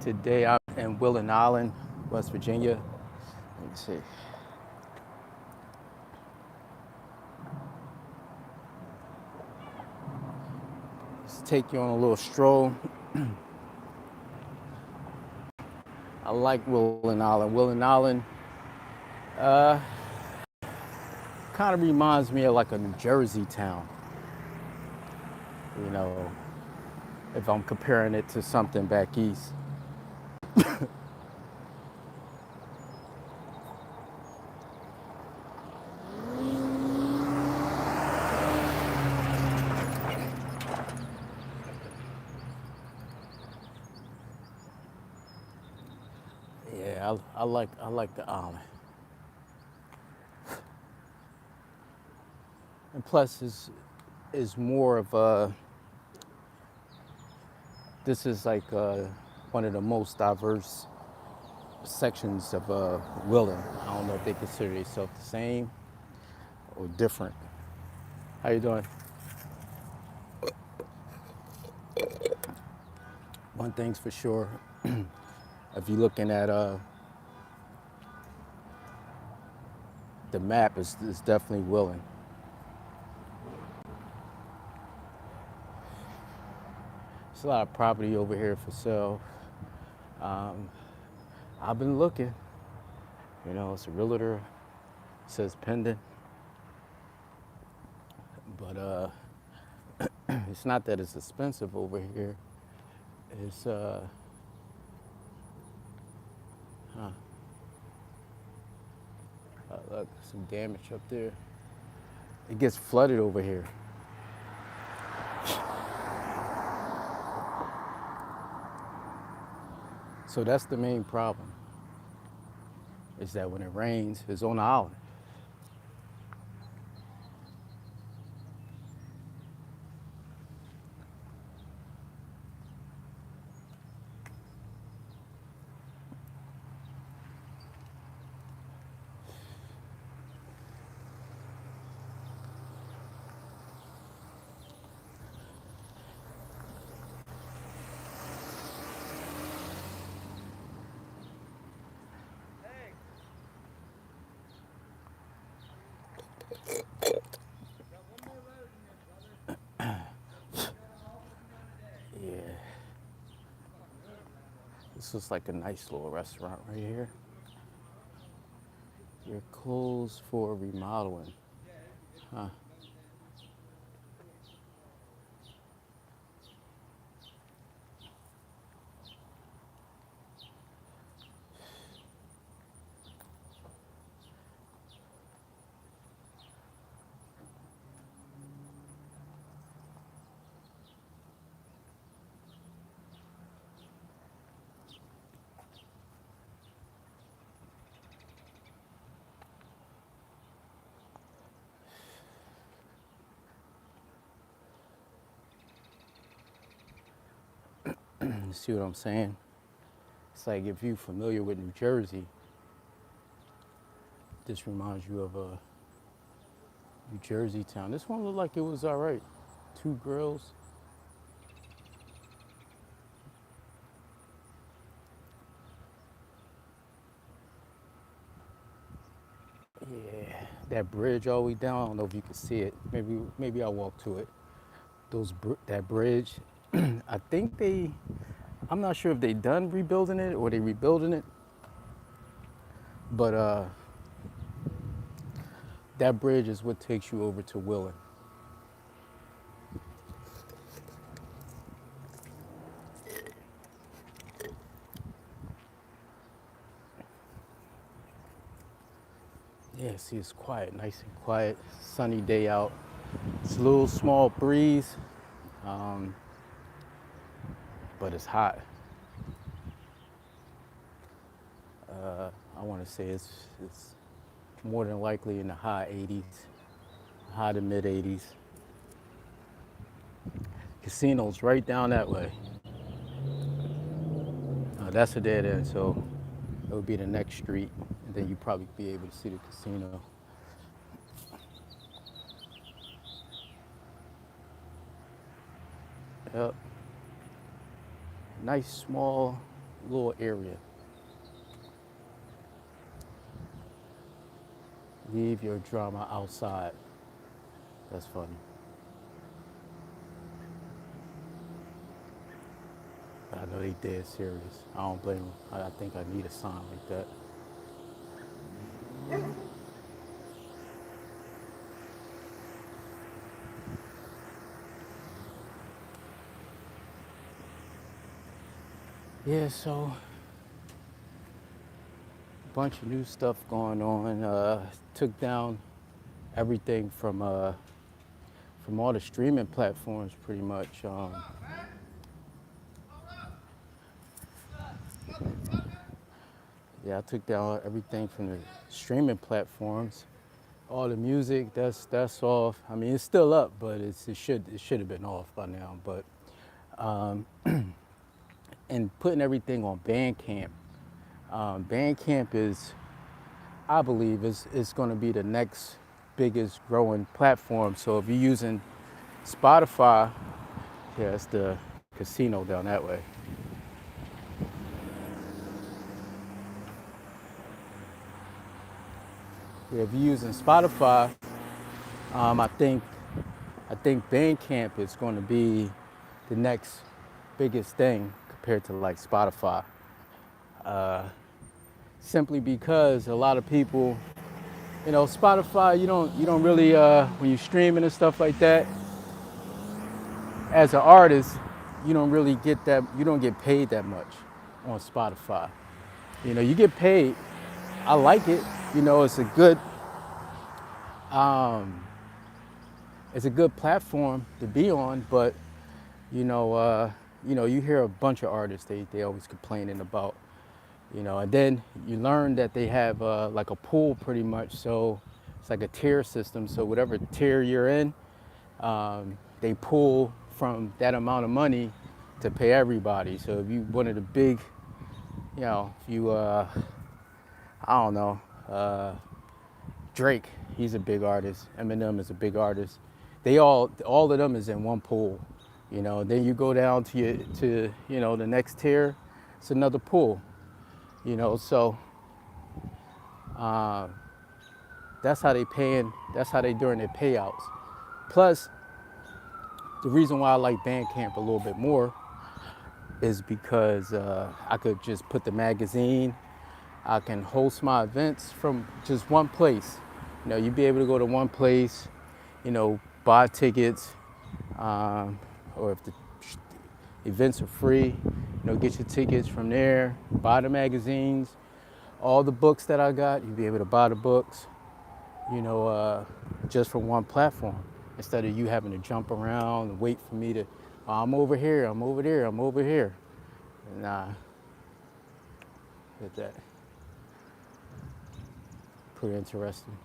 Today I'm in Willing Island, West Virginia. Let me see. Let's take you on a little stroll. I like Willing Island. Willing Island kind of reminds me of like a New Jersey town. You know, if I'm comparing it to something back east. Yeah, I like the island. And plus, is more of a. This is like one of the most diverse sections of Willing. I don't know if they consider themselves the same or different. How you doing? One thing's for sure, if you're looking at the map, is definitely Willing. There's a lot of property over here for sale. Um, I've been looking. You know, it's a realtor. It says pending, but it's not that it's expensive over here. It's look, some damage up there. It gets flooded over here. So that's the main problem. Is that when it rains, it's on the island. Yeah. This is like a nice little restaurant right here. You're closed for remodeling. Huh. You see what I'm saying? It's like if you're familiar with New Jersey, this reminds you of a New Jersey town. This one looked like it was all right. Two grills. Yeah, that bridge all the way down. I don't know if you can see it. Maybe I'll walk to it. That bridge. I think they. I'm not sure if they done rebuilding it or they rebuilding it, but that bridge is what takes you over to Willing. Yeah, see, it's quiet, nice and quiet. Sunny day out. It's a little small breeze, um, but it's hot. I want to say it's more than likely in the high 80s, high to mid 80s. Casinos right down that way. That's a dead end, so it would be the next street, and then you'd probably be able to see the casino. Yep. Nice small little area. Leave your drama outside. That's funny. I know they dead serious. I don't blame them. I think I need a sign like that. Yeah, so a bunch of new stuff going on. Took down everything from all the streaming platforms, pretty much. Yeah, I took down everything from the streaming platforms. All the music, that's off. I mean, it's still up, but it should have been off by now. But and putting everything on Bandcamp. Bandcamp is, I believe, is going to be the next biggest growing platform. So if you're using Spotify, yeah, it's the casino down that way. Yeah, if you're using Spotify, um, I think I think Bandcamp is going to be the next biggest thing compared to like Spotify. Simply because a lot of people, Spotify, you don't really when you're streaming and stuff like that, as an artist, you don't really get that. You don't get paid that much on Spotify. You get paid. I like it. It's a good platform to be on, but you know, uh, you hear a bunch of artists. They always complaining about, and then you learn that they have like a pool pretty much. So it's like a tier system. So whatever tier you're in, they pull from that amount of money to pay everybody. So if you one of the big, if you I don't know, Drake, he's a big artist. Eminem is a big artist. All of them is in one pool. Then you go down to the next tier, it's another pool. So uh, that's how they paying. That's how they doing their payouts. Plus, the reason why I like Bandcamp a little bit more is because I could just put the magazine. I can host my events from just one place. You'd be able to go to one place, buy tickets, or if the events are free, get your tickets from there, buy the magazines, all the books that I got, you'd be able to buy the books, just from one platform instead of you having to jump around and wait for me to, "Oh, I'm over here, I'm over there, I'm over here." Nah, hit that. Pretty interesting.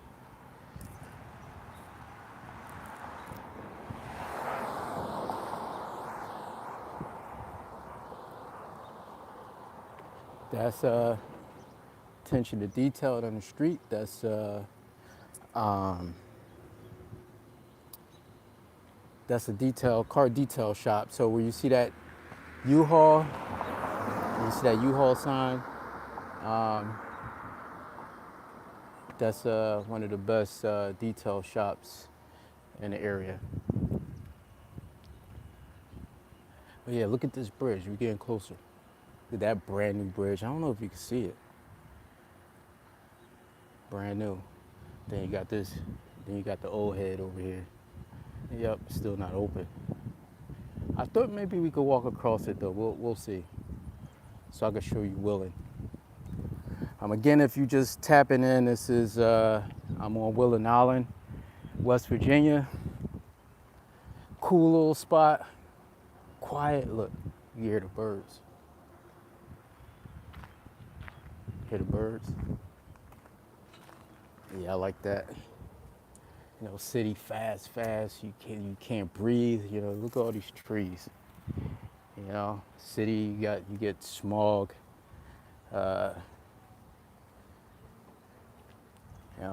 That's attention to detail on the street. Um, that's a car detail shop. So where you see that U-Haul, sign, um, that's one of the best detail shops in the area. But yeah, look at this bridge. We're getting closer. Look at that brand new bridge. I don't know if you can see it. Brand new. Then you got this. Then you got the old head over here. Yep, still not open. I thought maybe we could walk across it though. We'll see. So I can show you Willing. Again, if you just tapping in, this is I'm on Willing Island, West Virginia. Cool little spot. Quiet. Look, you hear the birds. Hear the birds? Yeah, I like that. City fast. You can't breathe. Look at all these trees. City you get smog. Uh,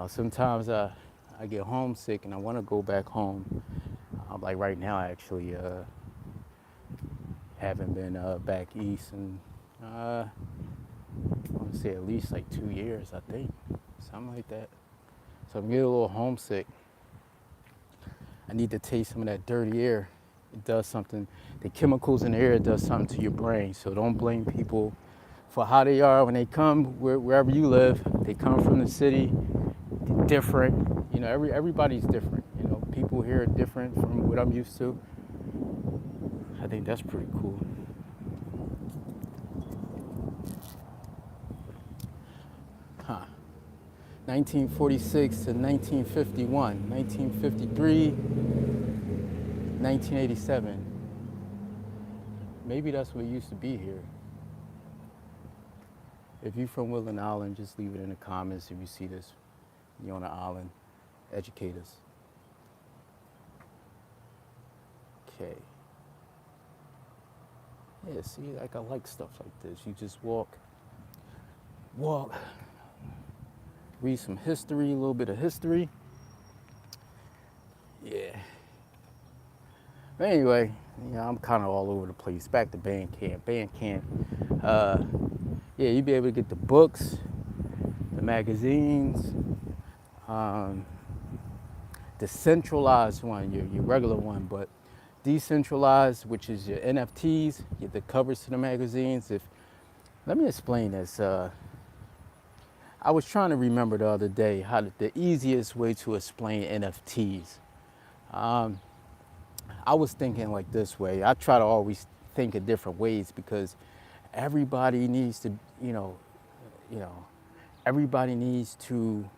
Sometimes I get homesick and I want to go back home. Like right now, I actually haven't been back east in want to say at least like 2 years, I think, something like that. So I'm getting a little homesick. I need to taste some of that dirty air. It does something. The chemicals in the air does something to your brain. So don't blame people for how they are when they come wherever you live. They come from the city, different. You know, everybody's different. You know, people here are different from what I'm used to. I think that's pretty cool. Huh. 1946 to 1951, 1953, 1987. Maybe that's what it used to be here. If you're from Woodland Island, just leave it in the comments if you see this. You're on the island. Educate us. Okay. Yeah, see, like I like stuff like this. You just walk, read some history, a little bit of history. Yeah. But anyway, you know, I'm kind of all over the place. Back to Bandcamp. Bandcamp. Yeah, you'll be able to get the books, the magazines, the centralized one, your regular one, but decentralized, which is your NFTs, get the covers to the magazines. Let me explain this. I was trying to remember the other day how the easiest way to explain NFTs. I was thinking like this way. I try to always think of different ways because everybody needs to, everybody needs to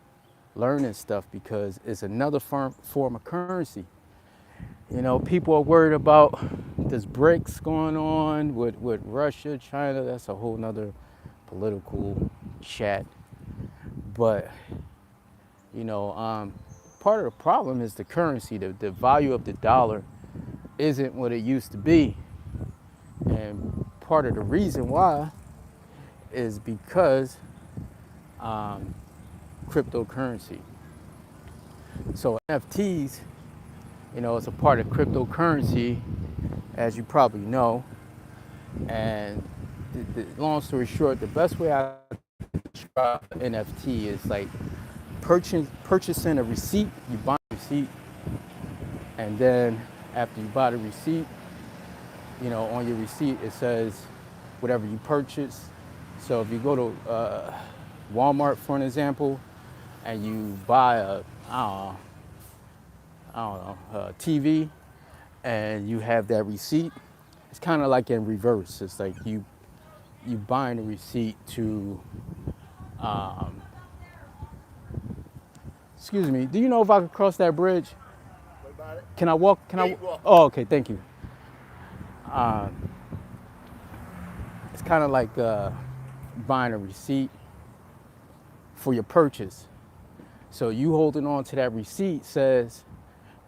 learn this stuff because it's another form of currency. You know, people are worried about this BRICS going on with Russia, China. That's a whole nother political chat. But, part of the problem is the currency. The value of the dollar isn't what it used to be. And part of the reason why is because cryptocurrency. So NFTs, it's a part of cryptocurrency, as you probably know. And the long story short, the best way I describe NFT is like purchasing a receipt. You buy a receipt, and then after you buy the receipt, on your receipt it says whatever you purchase. So if you go to Walmart, for an example, and you buy a TV, and you have that receipt, it's kind of like in reverse. It's like you buying a receipt to, excuse me, do you know if I could cross that bridge? What about it? Can I walk? Can Yeah, I? you walk. Oh, okay, thank you. It's kind of like buying a receipt for your purchase. So you holding on to that receipt says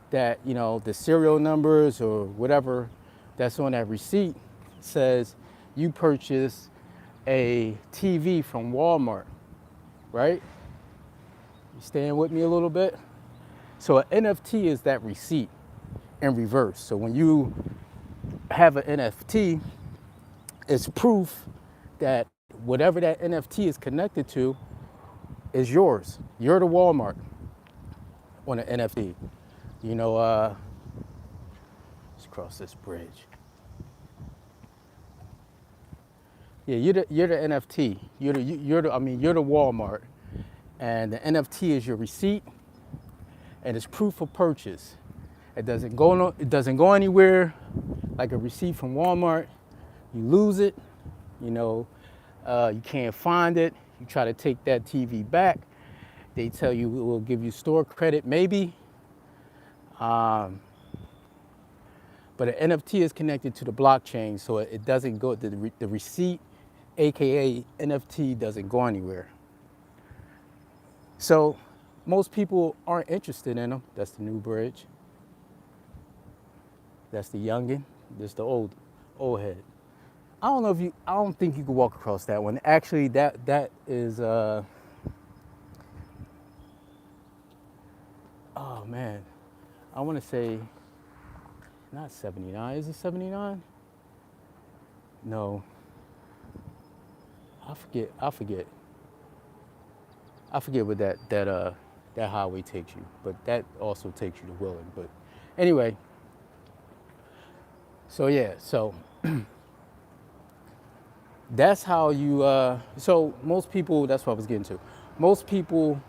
that, the serial numbers or whatever that's on that receipt says you purchased a TV from Walmart, right? You staying with me a little bit? So an NFT is that receipt in reverse. So when you have an NFT, it's proof that whatever that NFT is connected to is yours. You're the Walmart on an NFT. Let's cross this bridge. Yeah, you're the NFT. You're the Walmart, and the NFT is your receipt, and it's proof of purchase. It doesn't go anywhere like a receipt from Walmart. You lose it, you can't find it. You try to take that TV back. They tell you it will give you store credit, maybe. But an NFT is connected to the blockchain, so it doesn't go, the receipt, AKA NFT, doesn't go anywhere. So most people aren't interested in them. That's the new bridge. That's the youngin'. This the old head. I don't think you can walk across that one. Actually, that is, oh man, I want to say, not 79, is it 79? No. I forget what that highway takes you, but that also takes you to Willing. But anyway, so yeah, so that's how you. So most people, that's what I was getting to. Most people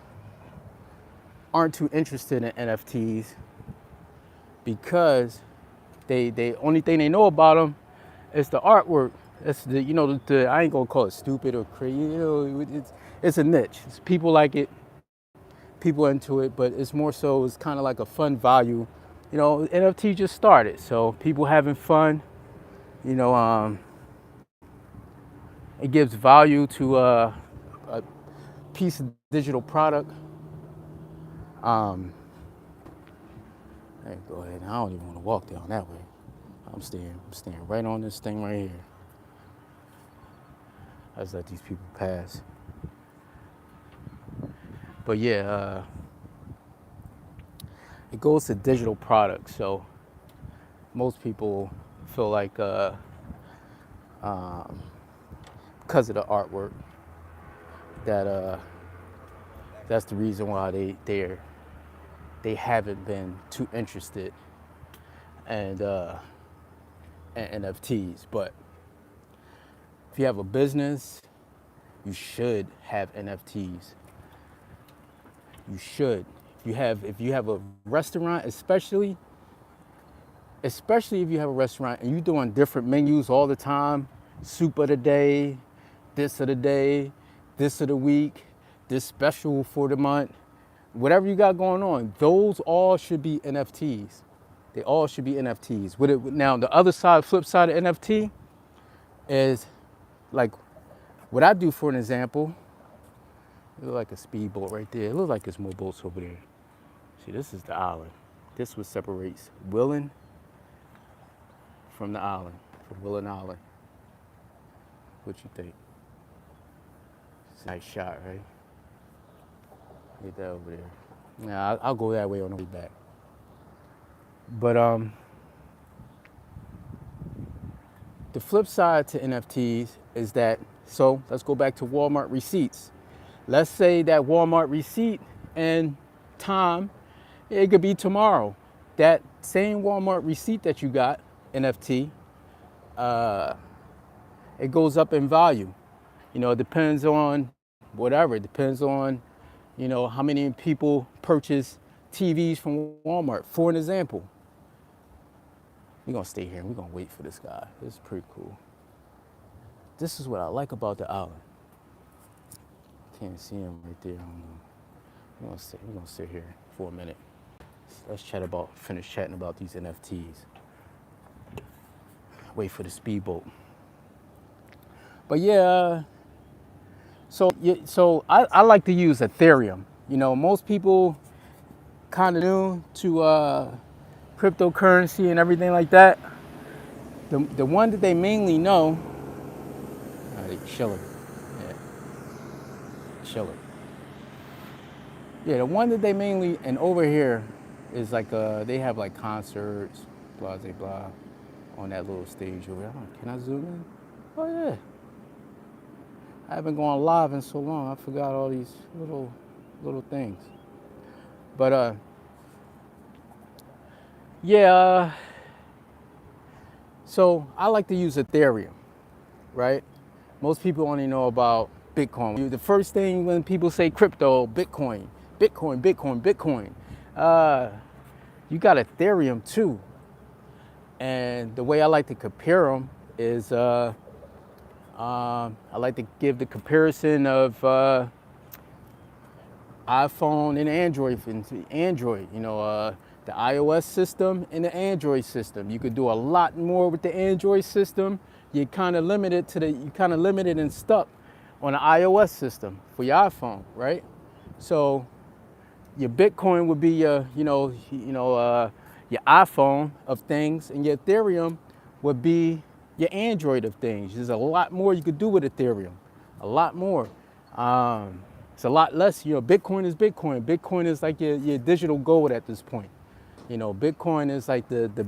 aren't too interested in NFTs because they only thing they know about them is the artwork. That's the I ain't gonna call it stupid or crazy. It's a niche. It's people like it, people into it, but it's more so it's kind of like a fun value. NFT just started, so people having fun. You know, it gives value to a piece of digital product. Hey, go ahead. I don't even want to walk down that way. I'm staying right on this thing right here. I just let these people pass. But yeah, it goes to digital products. So most people feel like because of the artwork that that's the reason why they haven't been too interested in NFTs. But if you have a business, you should have NFTs. You should. If you have a restaurant, especially if you have a restaurant and you're doing different menus all the time, soup of the day, this of the day, this of the week, this special for the month, whatever you got going on, those all should be NFTs. They all should be NFTs. Now, the other side, flip side of NFT is like what I do, for an example. It looks like a speedboat right there. It looks like there's more boats over there. See, this is the island. This what separates Willing from the island, from Willing Island. What you think? It's a nice shot, right? Get that over there. Yeah, I'll go that way on the way back. But the flip side to NFTs is that, so let's go back to Walmart receipts. Let's say that Walmart receipt and time, it could be tomorrow. That same Walmart receipt that you got, NFT, it goes up in value. It depends on whatever. It depends on, how many people purchase TVs from Walmart. For an example, we're gonna stay here and we're gonna wait for this guy. This is pretty cool. This is what I like about the island. Can't see him right there. We're gonna sit here for a minute. Let's finish chatting about these NFTs. Wait for the speedboat. But yeah, so I like to use Ethereum. Most people kind of new to cryptocurrency and everything like that. The one that they mainly know, they chilling. Yeah, chilling. Yeah, the one that they mainly, and over here is like they have like concerts, blah blah blah, on that little stage over there. Can I zoom in? Oh yeah. I haven't gone live in so long. I forgot all these little things. But yeah. So I like to use Ethereum, right? Most people only know about Bitcoin. The first thing when people say crypto, Bitcoin. You got Ethereum too. And the way I like to compare them is I like to give the comparison of iPhone and Android. The iOS system and the Android system. You could do a lot more with the Android system. You're kind of limited and stuck on the iOS system for your iPhone, right? So your Bitcoin would be your iPhone of things, and your Ethereum would be your Android of things. There's a lot more you could do with Ethereum, a lot more. It's a lot less. Bitcoin is Bitcoin. Bitcoin is like your digital gold at this point. Bitcoin is like the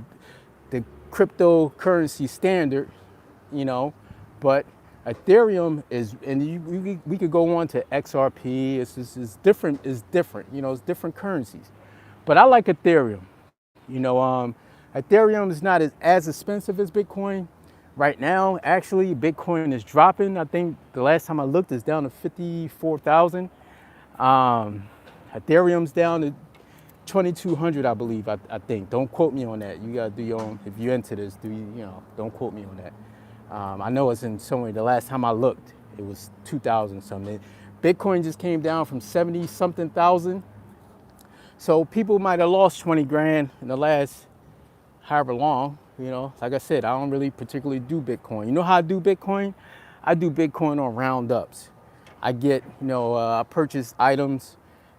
cryptocurrency standard. But Ethereum is, and we could go on to XRP. It's different. It's different. You know, it's different currencies. But I like Ethereum. You know, Ethereum is not as expensive as Bitcoin right now. Actually, Bitcoin is dropping. I think the last time I looked, it's down to 54,000. Ethereum's down to 2,200, I believe. I think. Don't quote me on that. You gotta do your own. If you're into this, don't quote me on that. I know it's in somewhere. The last time I looked, it was 2,000 something. Bitcoin just came down from 70 something thousand. So people might have lost 20 grand in the last however long. You know, like I said, I don't really particularly do Bitcoin. You know how I do Bitcoin? I do Bitcoin on roundups. I get, I purchase items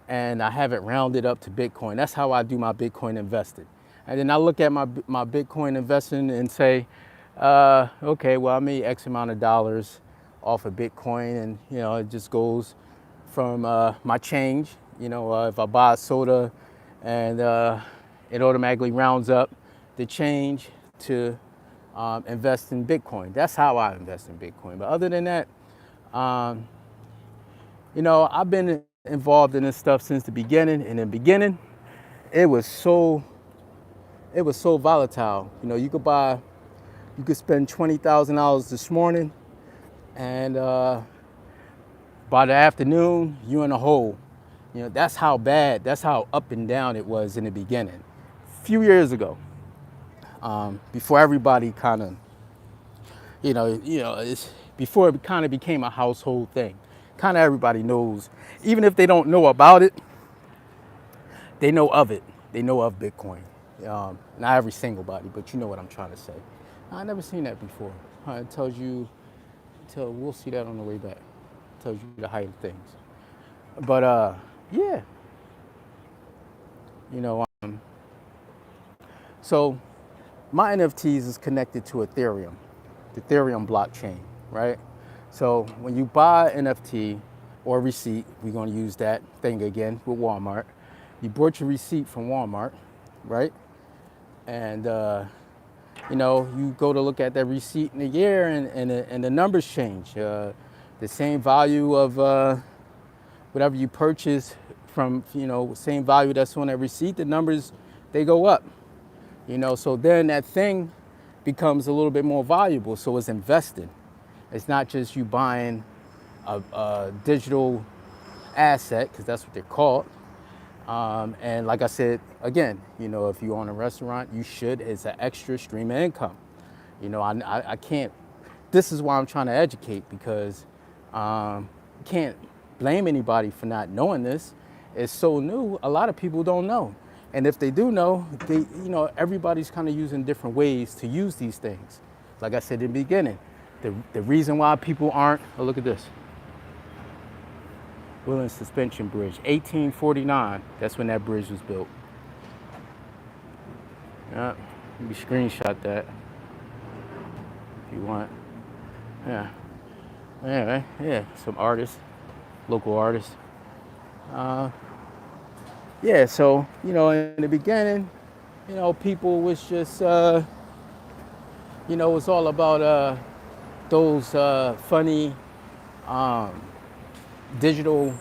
and I have it rounded up to Bitcoin. That's how I do my Bitcoin investing. And then I look at my Bitcoin investing and say, okay, well, I made X amount of dollars off of Bitcoin, and it just goes from my change. If I buy a soda, and it automatically rounds up the change to invest in Bitcoin. That's how I invest in Bitcoin. But other than that, I've been involved in this stuff since the beginning. In the beginning, it was so volatile. You could spend $20,000 this morning, and by the afternoon, you're in a hole. That's how bad, that's how up and down it was in the beginning. A few years ago, before everybody kind of, before it kind of became a household thing. Kind of everybody knows, even if they don't know about it, they know of it. They know of Bitcoin. Not every single body, but you know what I'm trying to say. I never seen that before. It tells you, we'll see that on the way back. It tells you the height of things. But yeah, so my NFTs is connected to Ethereum, the Ethereum blockchain, right? So when you buy an NFT or receipt, we're going to use that thing again with Walmart. You bought your receipt from Walmart, right? And you go to look at that receipt in a year, and the numbers change. The same value of whatever you purchase from, same value that's on that receipt, the numbers, they go up. So then that thing becomes a little bit more valuable. So it's invested. It's not just you buying a digital asset, because that's what they're called. And like I said, again, if you own a restaurant, you should, it's an extra stream of income. I can't, this is why I'm trying to educate, because can't blame anybody for not knowing this. It's so new, a lot of people don't know. And if they do know, everybody's kind of using different ways to use these things. Like I said in the beginning, the reason why people aren't, look at this. Wheeling Suspension Bridge, 1849. That's when that bridge was built. Yeah, let me screenshot that if you want. Yeah. Anyway, yeah, some artists, local artists. Yeah, so, in the beginning, people was just, it's all about those funny digital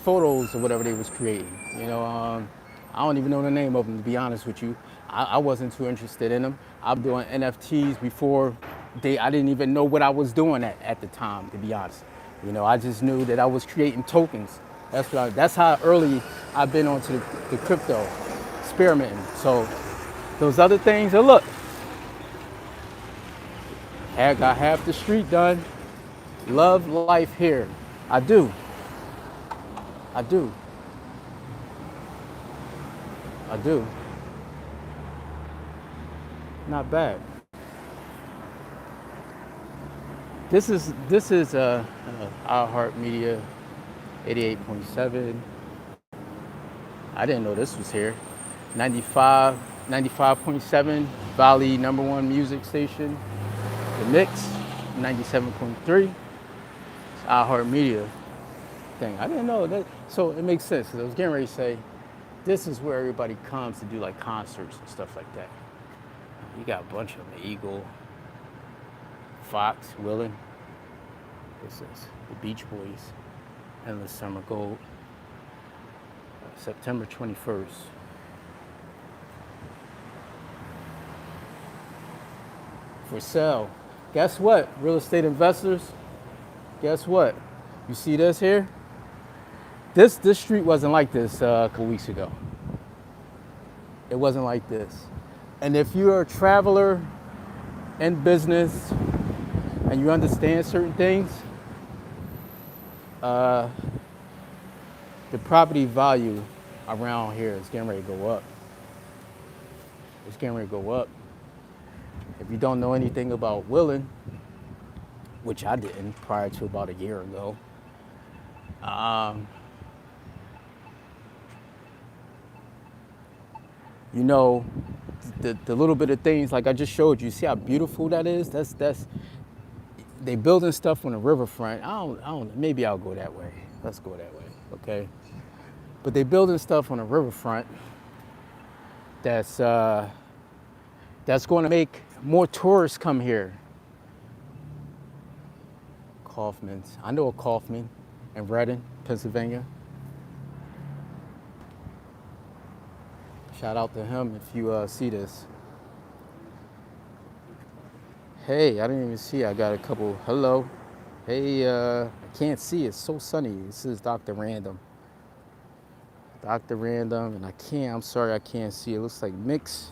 photos or whatever they was creating. I don't even know the name of them, to be honest with you. I wasn't too interested in them. I'm doing NFTs before I didn't even know what I was doing at the time, to be honest. I just knew that I was creating tokens. That's how early I've been onto the crypto, experimenting. So those other things, look, I got half the street done. Love life here. I do. Not bad. This is iHeartMedia 88.7. I didn't know this was here. 95.7 Valley #1 music station. The Mix 97.3. It's iHeartMedia thing. I didn't know that. So it makes sense, because I was getting ready to say, this is where everybody comes to do like concerts and stuff like that. You got a bunch of them, Eagle, Fox, Willing. This is the Beach Boys, Endless Summer Gold, September 21st. For sale. Guess what, real estate investors? Guess what? You see this here? This street wasn't like this a couple weeks ago. It wasn't like this. And if you're a traveler in business and you understand certain things, the property value around here is getting ready to go up. It's getting ready to go up. If you don't know anything about Willing, which I didn't prior to about a year ago, you know, the little bit of things like I just showed you. See how beautiful that is? That's they building stuff on the riverfront. I don't. Maybe I'll go that way. Let's go that way, okay? But they building stuff on the riverfront that's going to make more tourists come here. Kaufman's. I know a Kaufman in Reading, Pennsylvania. Shout out to him if you see this. Hey, I didn't even see. I got a couple. Hello. Hey, I can't see. It's so sunny. This is Dr. Random. Dr. Random, and I'm sorry I can't see. It looks like Mixy,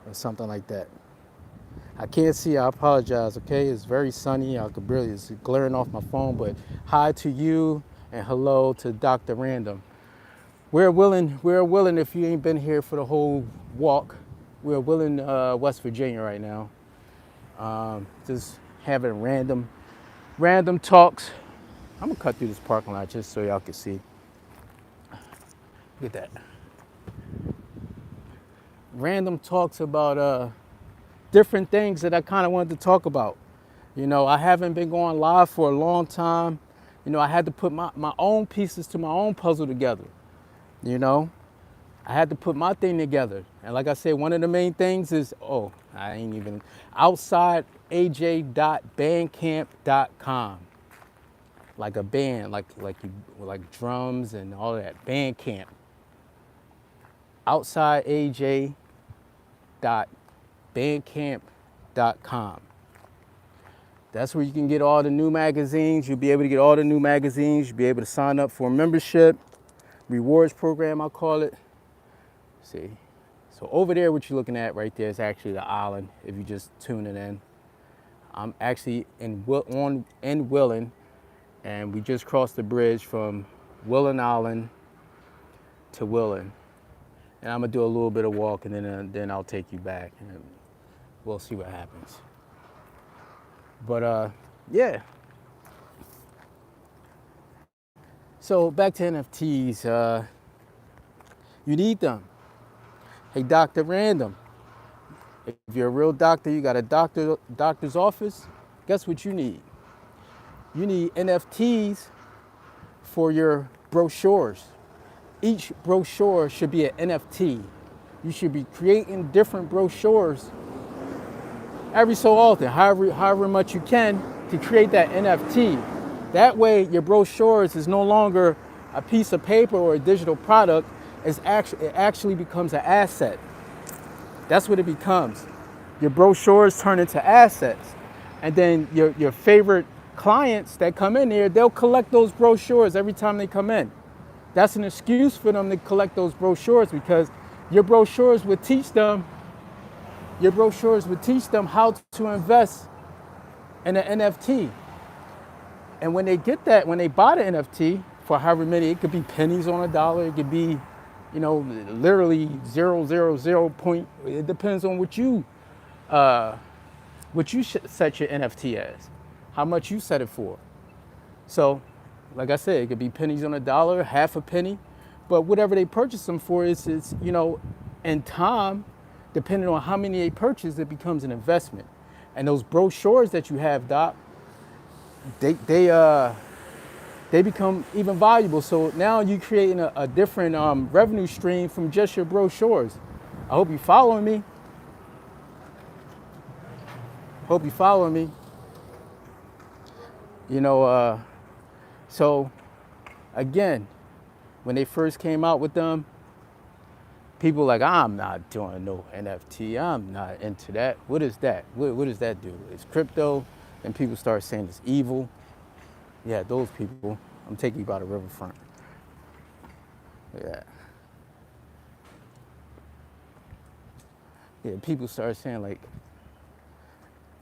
or something like that. I can't see. I apologize, okay? It's very sunny. I could barely, it's glaring off my phone, but hi to you and hello to Dr. Random. We're willing if you ain't been here for the whole walk. We're Willing, West Virginia right now. Just having random talks. I'm gonna cut through this parking lot just so y'all can see. Look at that. Random talks about different things that I kind of wanted to talk about. You know, I haven't been going live for a long time. You know, I had to put my own pieces to my own puzzle together. You know, I had to put my thing together. And like I said, one of the main things is, outsideaj.bandcamp.com. Like a band, like drums and all that. Bandcamp. outsideaj.bandcamp.com. That's where you can get all the new magazines. You'll be able to get all the new magazines. You'll be able to sign up for a membership, rewards program, I call it. See, so over there, what you're looking at right there is actually the island. If you just tune it in, I'm actually in Willing, and we just crossed the bridge from Willing Island to Willing, and I'm gonna do a little bit of walk, and then I'll take you back, and we'll see what happens. But yeah. So back to NFTs. You need them. Hey, Dr. Random, if you're a real doctor, you got a doctor's office, guess what you need? You need NFTs for your brochures. Each brochure should be an NFT. You should be creating different brochures every so often, however much you can, to create that NFT. That way your brochures is no longer a piece of paper or a digital product. It actually becomes an asset. That's what it becomes. Your brochures turn into assets. And then your favorite clients that come in here, they'll collect those brochures every time they come in. That's an excuse for them to collect those brochures, because your brochures would teach them how to invest in an NFT. And when they get that, when they buy the NFT for however many, it could be pennies on a dollar, it could be, you know, literally 0.000 point. It depends on what you set your NFT as, how much you set it for. So, like I said, it could be pennies on a dollar, half a penny, but whatever they purchase them for is, you know, in time, depending on how many they purchase, it becomes an investment. And those brochures that you have, Doc, they become even valuable. So now you're creating a different revenue stream from just your brochures. I hope you're following me. Hope you follow me. You know, so again, when they first came out with them, people like, I'm not doing no NFT. I'm not into that. What is that? What does that do? It's crypto. And people start saying it's evil. Yeah, those people. I'm taking you by the riverfront. Yeah. Yeah, people start saying like,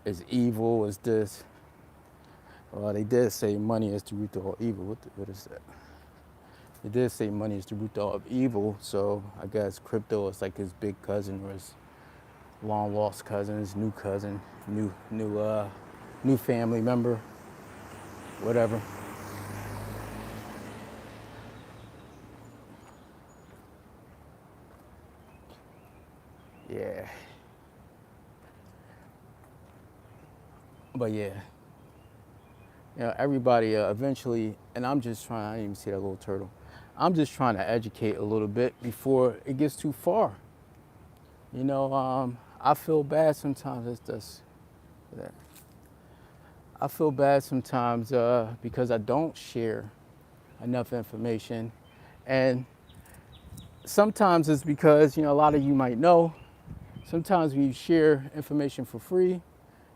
it's evil, it's this. Well, they did say money is the root of all evil. What is that? They did say money is the root of all evil, so I guess crypto is like his big cousin or his long lost cousin, his new cousin, new family member, whatever. Yeah. But yeah, everybody eventually, and I'm just trying, I didn't even see that little turtle. I'm just trying to educate a little bit before it gets too far. I feel bad sometimes. That. I feel bad sometimes because I don't share enough information. And sometimes it's because, a lot of you might know, sometimes when you share information for free,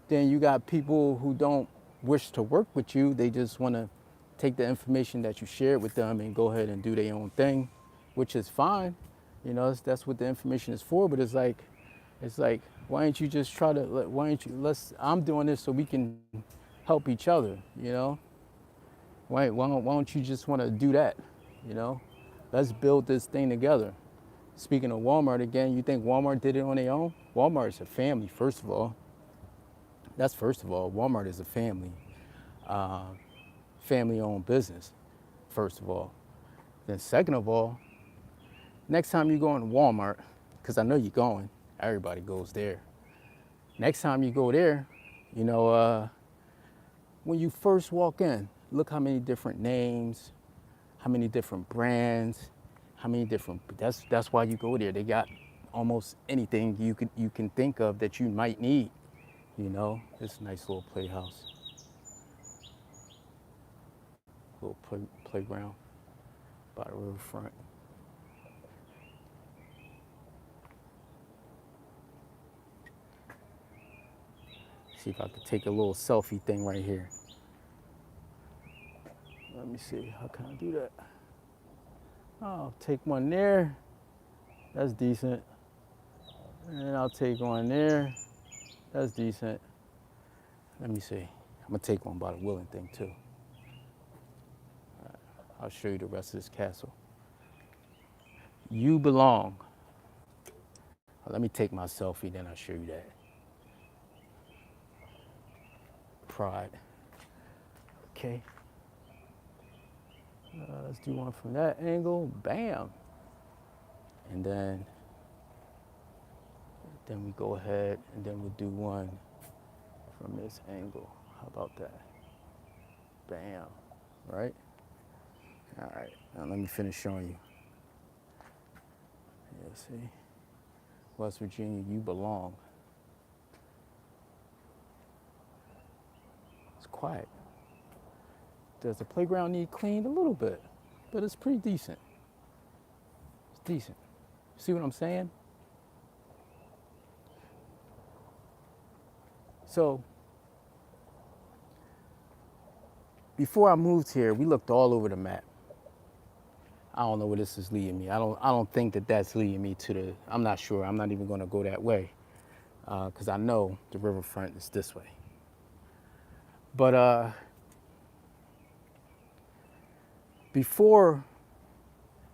then you got people who don't wish to work with you. They just want to take the information that you shared with them and go ahead and do their own thing, which is fine. That's what the information is for. But it's like, why don't you just try to? Why don't you? I'm doing this so we can help each other. Why don't you just want to do that? You know, let's build this thing together. Speaking of Walmart again, you think Walmart did it on their own? Walmart is a family, first of all. That's first of all. Walmart is a family, uh, family-owned business, first of all. Then second of all, next time you go in Walmart, because I know you're going, everybody goes there. Next time you go there, you know, when you first walk in, look how many different names, how many different brands, how many different. That's why you go there. They got almost anything you can think of that you might need. It's a nice little playhouse, little playground by the riverfront. See if I could take a little selfie thing right here. Let me see. How can I do that? I'll take one there. That's decent. And I'll take one there. That's decent. Let me see. I'm gonna take one by the Willing thing too. I'll show you the rest of this castle. You belong. Let me take my selfie, then I'll show you that. Pride. Okay. Let's do one from that angle. Bam. And then we go ahead and then we'll do one from this angle. How about that? Bam. Right? All right. Now let me finish showing you. Yeah, see? West Virginia, you belong. It's quiet. Does the playground need cleaned? A little bit, but it's pretty decent. It's decent. See what I'm saying? So, before I moved here, we looked all over the map. I don't know where this is leading me. I don't think that that's leading me to the. I'm not sure. I'm not even going to go that way, because I know the riverfront is this way. But before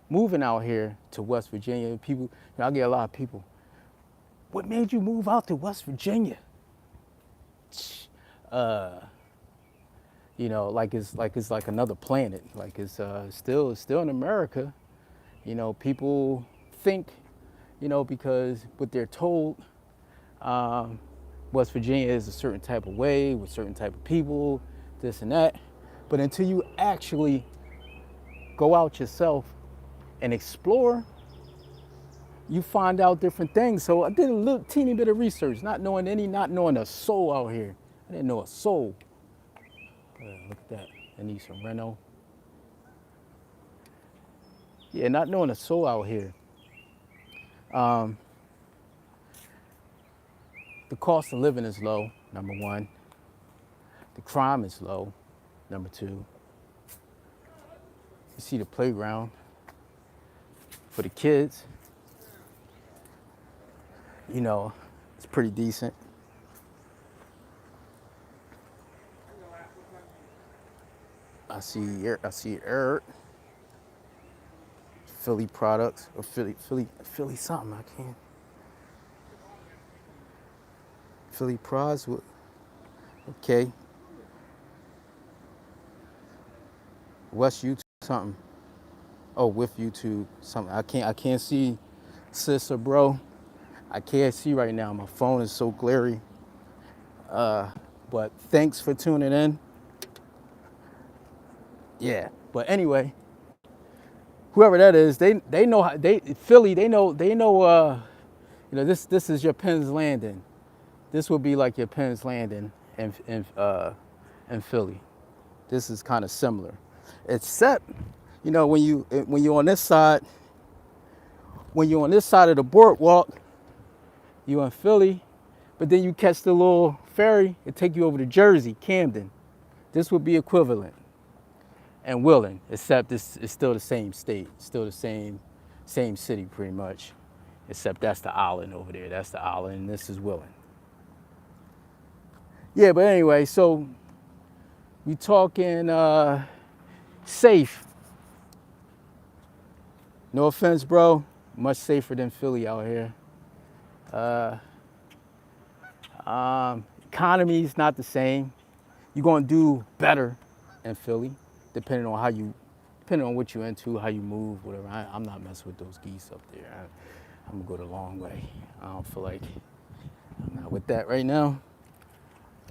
moving out here to West Virginia, people, I get a lot of people. What made you move out to West Virginia? Like it's like another planet. Like it's still in America. People think, because what they're told, West Virginia is a certain type of way with certain type of people, this and that. But until you actually go out yourself and explore, you find out different things. So I did a little teeny bit of research, not knowing a soul out here. I didn't know a soul. Look at that. I need some reno. Yeah, not knowing a soul out here. Um, the cost of living is low, number one. The crime is low, number two. You see the playground for the kids. You know, it's pretty decent. I see Eric. Philly products or Philly something. I can't. Philly Prize. Okay. West YouTube something. Oh, with YouTube something. I can't see, sis or bro. I can't see right now. My phone is so glary. But thanks for tuning in. Yeah. But anyway, whoever that is, they know how Philly. They know. This is your Penn's Landing. This would be like your Penn's Landing in Philly. This is kind of similar, except when you're on this side, of the boardwalk, you're in Philly, but then you catch the little ferry, it take you over to Jersey, Camden. This would be equivalent, and Willing, except this is still the same state, still the same city pretty much, except that's the island over there. That's the island, and this is Willing. Yeah, but anyway, so we talking safe. No offense, bro. Much safer than Philly out here. Economy's not the same. You're gonna do better in Philly, depending on what you're into, how you move, whatever. I'm not messing with those geese up there. I'm gonna go the long way. I don't feel like I'm not with that right now.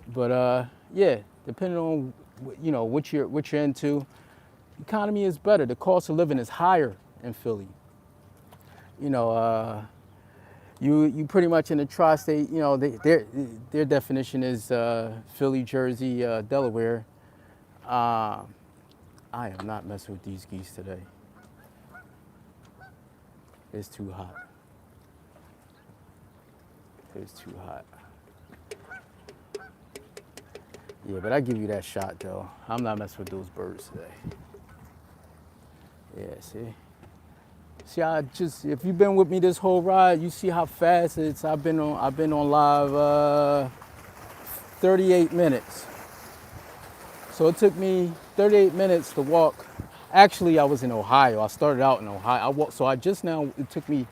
But yeah, depending on what you're into, economy is better. The cost of living is higher in Philly. You pretty much in the tri-state. Their definition is Philly, Jersey, Delaware. I am not messing with these geese today. It's too hot. It's too hot. Yeah, but I give you that shot though. I'm not messing with those birds today. Yeah, see? If you've been with me this whole ride, you see how fast it's. I've been on live 38 minutes. So it took me 38 minutes to walk. Actually, I was in Ohio. I started out in Ohio. It took me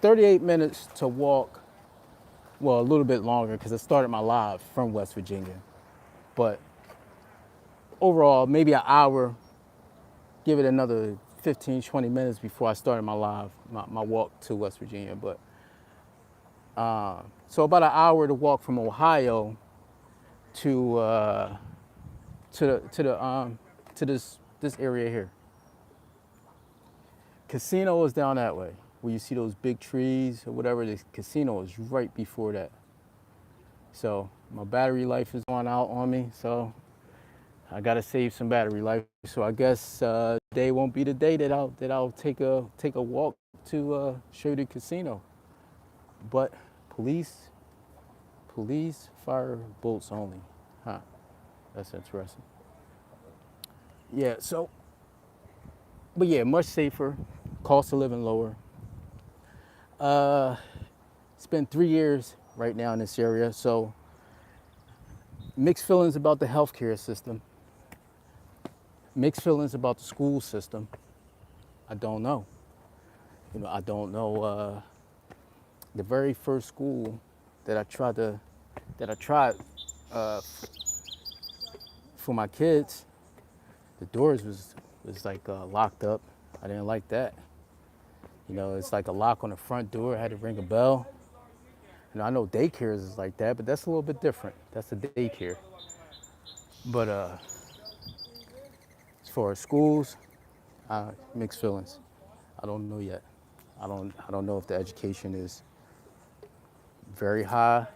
38 minutes to walk. Well, a little bit longer because I started my live from West Virginia. But overall, maybe an hour, give it another 15, 20 minutes before I started my walk to West Virginia. But so about an hour to walk from Ohio to this area here. Casino is down that way, where you see those big trees or whatever. The casino is right before that. So my battery life is going out on me, so I gotta save some battery life. So I guess today won't be the day that I'll take a walk to show you the casino. But police fire bullets only. Huh? That's interesting. Yeah. So, but yeah, much safer. Cost of living lower. It's been 3 years right now in this area, so mixed feelings about the healthcare system. Mixed feelings about the school system. I don't know. I don't know. The very first school that I tried for my kids, the doors was like locked up. I didn't like that. It's like a lock on the front door. I had to ring a bell. I know daycares is like that, but that's a little bit different. That's a daycare. But as far as schools, mixed feelings. I don't know yet. I don't know if the education is very high,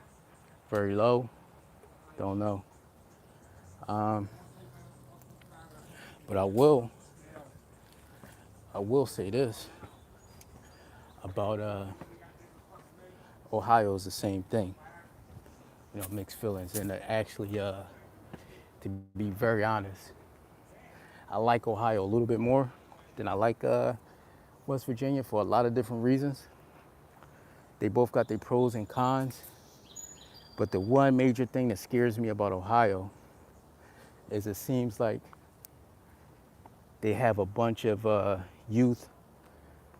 very low. Don't know. But I will say this about Ohio is the same thing. Mixed feelings. And actually, to be very honest, I like Ohio a little bit more than I like West Virginia for a lot of different reasons. They both got their pros and cons. But the one major thing that scares me about Ohio is it seems like they have a bunch of youth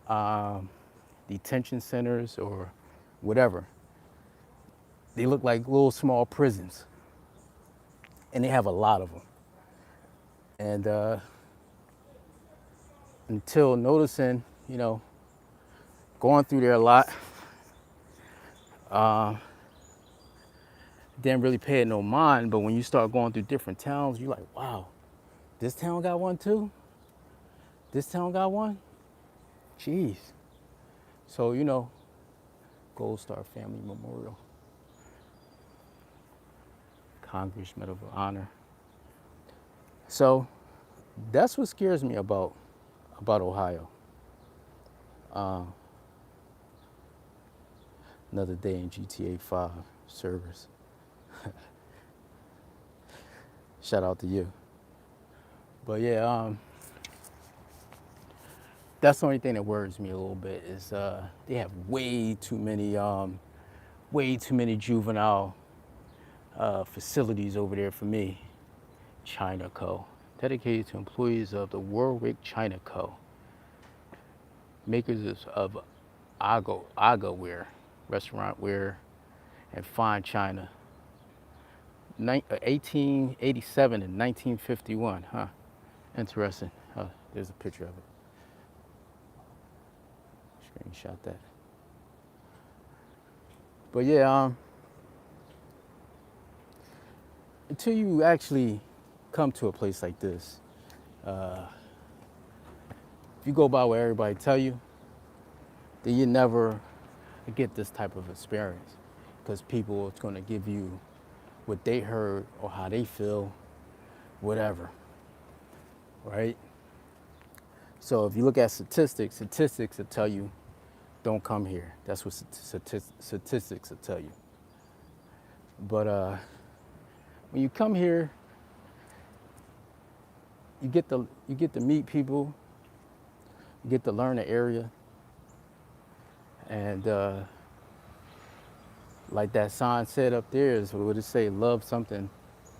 um, detention centers or whatever. They look like little small prisons, and they have a lot of them. And until noticing, going through there a lot, didn't really pay it no mind. But when you start going through different towns, you're like, wow, this town got one too? This town got one? Jeez. So, Gold Star Family Memorial, Congress Medal of Honor. So that's what scares me about Ohio. Another day in GTA 5 servers. Shout out to you. But yeah, that's the only thing that worries me a little bit is they have way too many juvenile facilities over there for me. China Co. Dedicated to employees of the Warwick China Co. Makers of Aga wear, restaurant wear, and fine china. 1887 and 1951, huh? Interesting. There's a picture of it. Screenshot that. But yeah, until you actually come to a place like this, if you go by what everybody tell you, then you never get this type of experience, because people are going to give you what they heard or how they feel, whatever, right? So if you look at statistics will tell you, don't come here. That's what statistics will tell you. But when you come here, you get to meet people, you get to learn the area, and like that sign said up there, is what would it say? Love something,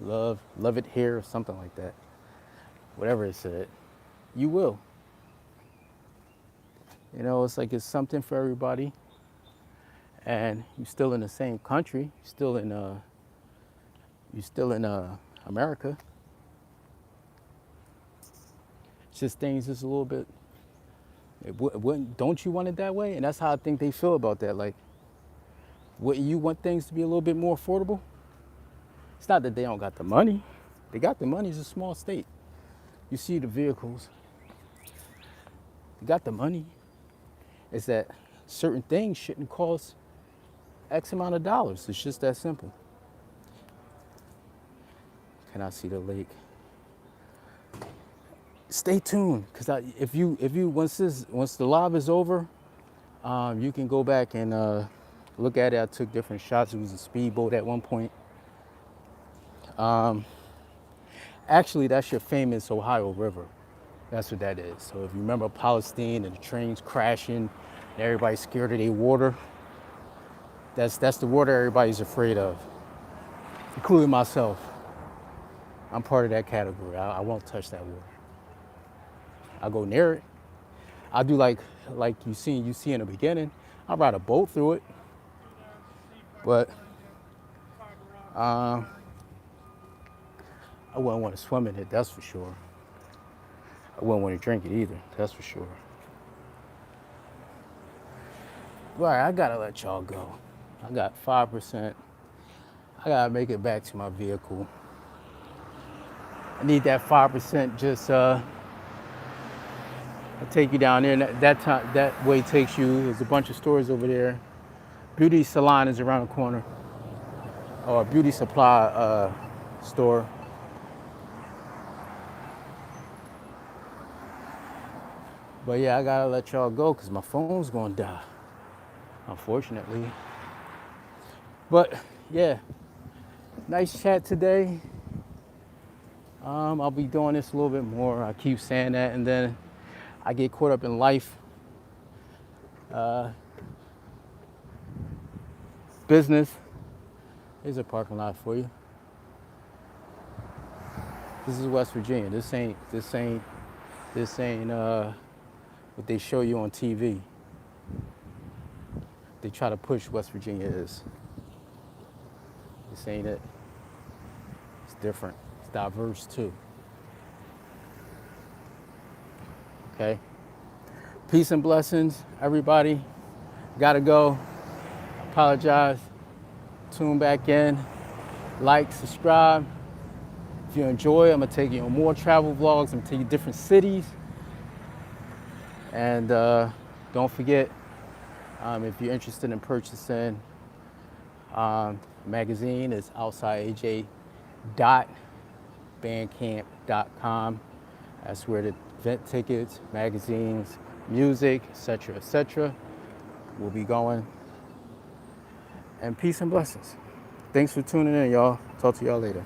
love it here, or something like that. Whatever it said, you will. It's like it's something for everybody, and you're still in the same country, you're still in America. It's just things just a little bit. Don't you want it that way? And that's how I think they feel about that. Like, wouldn't you want things to be a little bit more affordable? It's not that they don't got the money. They got the money. It's a small state. You see the vehicles. They got the money. It's that certain things shouldn't cost X amount of dollars. It's just that simple. Can I see the lake? Stay tuned, because if you once the live is over, you can go back and look at it. I took different shots. It was a speedboat at one point. Actually, that's your famous Ohio River. That's what that is. So if you remember Palestine and the trains crashing and everybody's scared of their water, that's the water everybody's afraid of, including myself. I'm part of that category. I won't touch that water. I'll go near it. I'll do like you see in the beginning. I'll ride a boat through it. But I wouldn't want to swim in it, that's for sure. I wouldn't want to drink it either, that's for sure. All right, I gotta let y'all go. I got 5%. I gotta make it back to my vehicle. I need that 5% just I'll take you down there. And that way takes you. There's a bunch of stores over there. Beauty salon is around the corner, or a beauty supply store. But yeah, I gotta let y'all go because my phone's gonna die, unfortunately. But yeah, nice chat today. I'll be doing this a little bit more. I keep saying that, and then I get caught up in life, business. Here's a parking lot for you. This is West Virginia. This ain't what they show you on TV. They try to push West Virginia is. This ain't it. It's different. It's diverse too. Okay. Peace and blessings, everybody. Gotta go. Apologize. Tune back in. Like, subscribe. If you enjoy, I'm gonna take you on more travel vlogs. I'm gonna take you to different cities. And don't forget, if you're interested in purchasing magazine, it's outsideaj.bandcamp.com. That's where the event tickets, magazines, music, etc., will be going. And peace and blessings. Thanks for tuning in, y'all. Talk to y'all later.